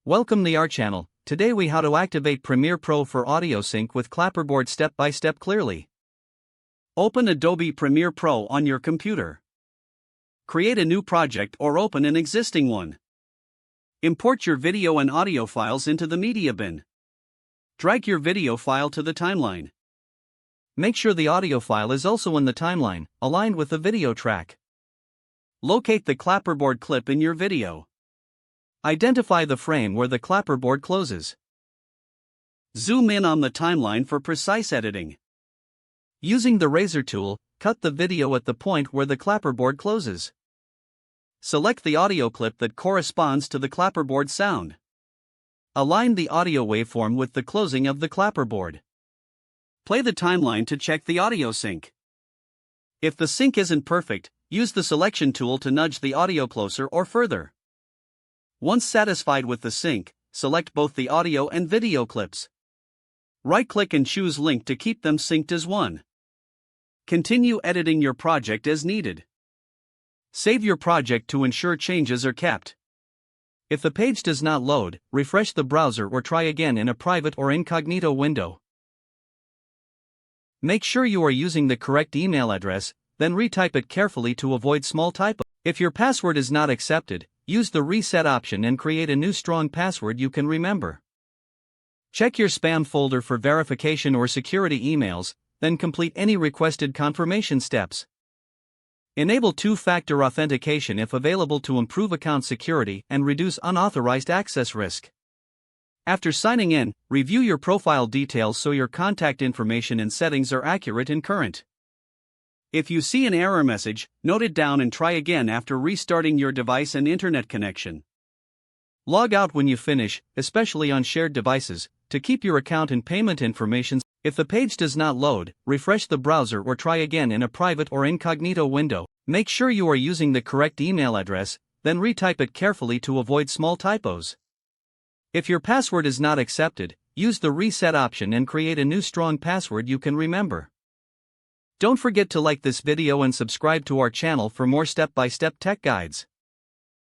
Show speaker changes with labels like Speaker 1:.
Speaker 1: Welcome to our channel. Today we how to activate Premiere Pro for audio sync with Clapperboard step by step clearly. Open Adobe Premiere Pro on your computer. Create a new project or open an existing one. Import your video and audio files into the media bin. Drag your video file to the timeline. Make sure the audio file is also in the timeline, aligned with the video track. Locate the Clapperboard clip in your video. Identify the frame where the clapperboard closes. Zoom in on the timeline for precise editing. Using the razor tool, cut the video at the point where the clapperboard closes. Select the audio clip that corresponds to the clapperboard sound. Align the audio waveform with the closing of the clapperboard. Play the timeline to check the audio sync. If the sync isn't perfect, use the selection tool to nudge the audio closer or further. Once satisfied with the sync, select both the audio and video clips. Right-click and choose Link to keep them synced as one. Continue editing your project as needed. Save your project to ensure changes are kept. If the page does not load, refresh the browser or try again in a private or incognito window. Make sure you are using the correct email address, then retype it carefully to avoid small typos. If your password is not accepted, use the reset option and create a new strong password you can remember. Check your spam folder for verification or security emails, then complete any requested confirmation steps. Enable two-factor authentication if available to improve account security and reduce unauthorized access risk. After signing in, review your profile details so your contact information and settings are accurate and current. If you see an error message, note it down and try again after restarting your device and internet connection. Log out when you finish, especially on shared devices, to keep your account and payment information. If the page does not load, refresh the browser or try again in a private or incognito window. Make sure you are using the correct email address, then retype it carefully to avoid small typos. If your password is not accepted, use the reset option and create a new strong password you can remember. Don't forget to like this video and subscribe to our channel for more step-by-step tech guides.